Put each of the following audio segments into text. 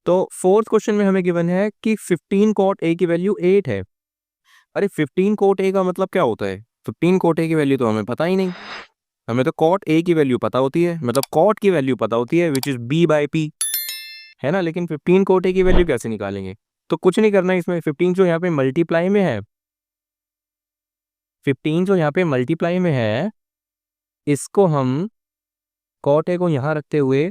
तो fourth question में हमें गिवन है कि 15 कॉट ए की वैल्यू 8 है। अरे 15 कॉट ए का मतलब क्या होता है? 15 कॉट ए की वैल्यू तो हमें पता ही नहीं। हमें तो कॉट ए की वैल्यू पता होती है, मतलब कॉट की वैल्यू पता होती है which is B by P, है ना। लेकिन 15 कॉट ए की वैल्यू कैसे निकालेंगे? तो कुछ नहीं करना है इसमें। 15 जो यहाँ पे मल्टीप्लाई में है, 15 जो यहाँ पे मल्टीप्लाई में है, इसको हम कॉट ए को यहाँ रखते हुए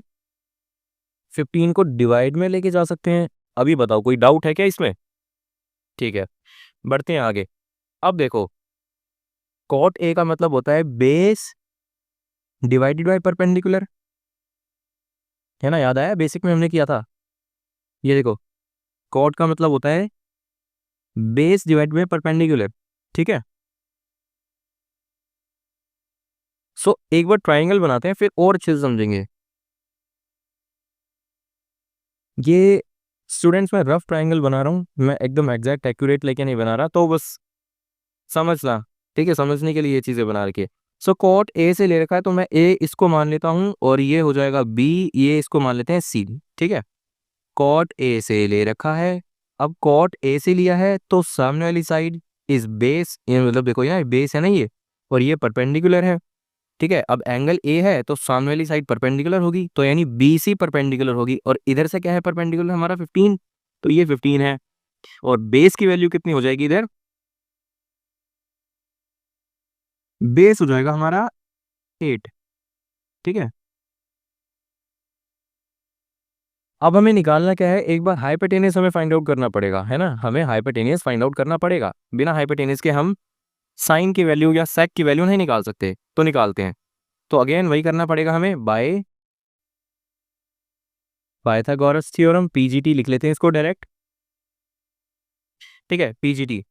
15 को डिवाइड में लेके जा सकते हैं। अभी बताओ कोई डाउट है क्या इसमें? ठीक है, बढ़ते हैं आगे। अब देखो, कॉट ए का मतलब होता है बेस डिवाइडेड बाय परपेंडिकुलर, है ना। याद आया, बेसिक में हमने किया था। ये देखो, कॉट का मतलब होता है बेस डिवाइड बाय परपेंडिकुलर, ठीक है। सो एक बार ट्राइंगल बनाते हैं, फिर और अच्छे से समझेंगे। ये स्टूडेंट्स मैं रफ ट्राइंगल बना रहा हूँ, मैं एकदम एग्जैक्ट एक्यूरेट लेके नहीं बना रहा, तो बस समझना, ठीक है। समझने के लिए ये चीजें बना रखी है। सो कॉट ए से ले रखा है, तो मैं ए इसको मान लेता हूँ और ये हो जाएगा बी, ये इसको मान लेते हैं सी, ठीक है। कॉट ए से ले रखा है। अब कॉट ए से लिया है तो सामने वाली साइड इस बेस, ये मतलब देखो यहाँ बेस है ना ये, और ये परपेंडिकुलर है, ठीक है। अब एंगल ए है तो सामने वाली साइड परपेंडिकुलर होगी, तो यानी बी सी परपेंडिकुलर होगी। और इधर से क्या है परपेंडिकुलर हमारा 15, तो ये 15 है। और बेस की वैल्यू कितनी हो जाएगी इधर? बेस हो जाएगा हमारा 8, ठीक है। अब हमें निकालना क्या है, एक बार हाइपोटेनस हमें फाइंड आउट करना पड़ेगा, है ना। हमें हाइपोटेनस फाइंड आउट करना पड़ेगा। बिना हाइपोटेनस के हम साइन की वैल्यू या सेक की वैल्यू नहीं निकाल सकते, तो निकालते हैं। तो अगेन वही करना पड़ेगा हमें, बाय पाइथागोरस थ्योरम, पीजीटी लिख लेते हैं इसको डायरेक्ट, ठीक है। पीजीटी,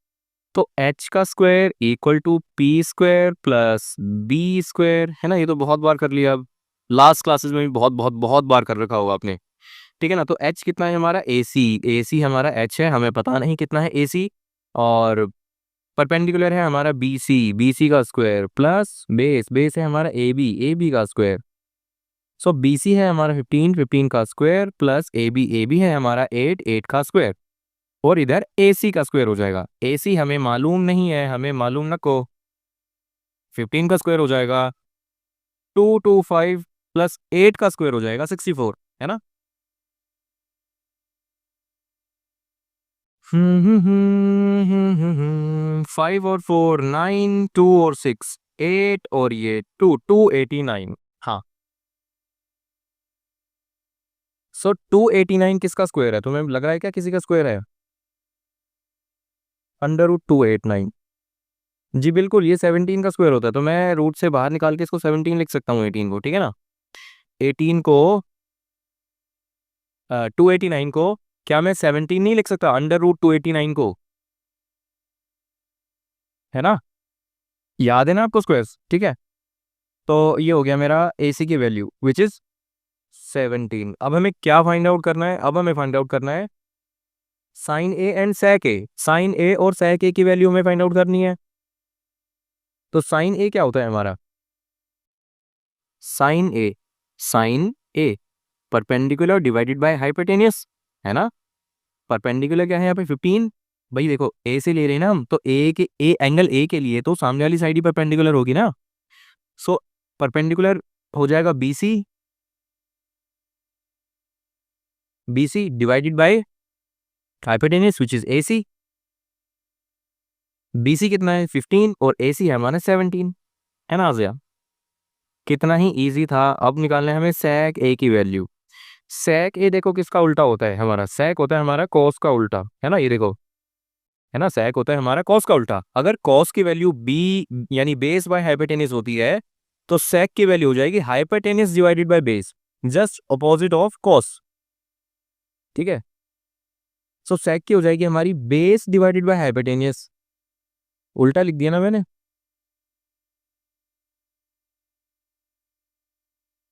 तो एच का square equal to P square plus B square, है ना। ये तो बहुत बार कर लिया, अब लास्ट क्लासेस में भी बहुत बहुत बहुत बार कर रखा होगा आपने, ठीक है ना। तो एच कितना है हमारा? ए सी, ए सी हमारा एच है, हमें पता नहीं कितना है ए सी। और परपेंडिकुलर है हमारा बी सी, बी सी का स्क्वायर प्लस बेस, बेस है हमारा ए बी का स्क्वायर। सो बी सी है हमारा 15, 15 का स्क्वायर प्लस ए बी है हमारा 8, 8 का स्क्वायर। और इधर ए सी का स्क्वायर हो जाएगा। ए सी हमें मालूम नहीं है, हमें मालूम ना को, 15 का स्क्वायर हो जाएगा 225 प्लस 8 का स्क्वायर हो जाएगा 64, है ना। 5 और 4 9, 2 और 6 8, और ये 2 289। हाँ, सो 289 किसका स्क्वायर है? तुम्हें लग रहा है क्या किसी का स्क्वायर है? अंडर रूट 289, जी बिल्कुल, ये 17 का स्क्वायर होता है। तो मैं रूट से बाहर निकाल के इसको 17 लिख सकता हूँ, 18 को, ठीक है ना। 18 को 289 को क्या मैं 17 नहीं लिख सकता अंडर रूट 289 को, है ना। याद है ना आपको स्क्वायर्स, ठीक है। तो ये हो गया मेरा ए सी की वैल्यू विच इज 17। अब हमें क्या फाइंड आउट करना है? अब हमें फाइंड आउट करना है sine A and sec A. Sine A और sec ए की वैल्यू हमें फाइंड आउट करनी है। तो साइन ए क्या होता है हमारा? Sine A, sine A perpendicular divided by hypotenuse, है ना। परपेंडिकुलर क्या है यहाँ पे? 15। भाई देखो, ए से ले रहे हैं ना हम, तो ए के ए एंगल ए के लिए तो सामने वाली साइड ही परपेंडिकुलर होगी ना। सो परपेंडिकुलर हो जाएगा B C, B C divided by hypotenuse which is A C. B C कितना है? 15, और ए सी है हमारा 17, है ना आज़िया। कितना ही इजी था। अब निकालना है हमें sec a की वैल्यू। sec a देखो किसका उल्टा होता है हमारा? sec होता है हमारा cos का उल्टा, है ना। ये देखो, है ना, sec होता है हमारा cos का उल्टा। अगर cos की वैल्यू b यानी बेस बाय हाइपोटेनिस होती है, तो sec की वैल्यू हो जाएगी hypotenuse divided by base, just opposite of cos, ठीक है। सो sec की हो जाएगी हमारी बेस डिवाइडेड बाय हाइपोटेनिस। उल्टा लिख दिया ना मैंने,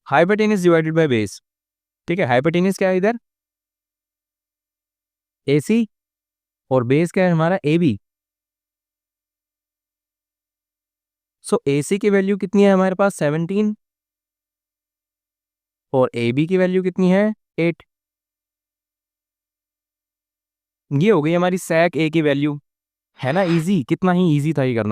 हाइपोटेनिस डिवाइडेड बाय बेस, ठीक है। हाइपोटेनिस क्या है इधर? ए सी, और बेस क्या है हमारा? A B. सो ए सी की वैल्यू कितनी है हमारे पास? 17, और ए बी की वैल्यू कितनी है? 8। ये हो गई हमारी sec a की वैल्यू, है ना इजी, कितना ही इजी था ये करना।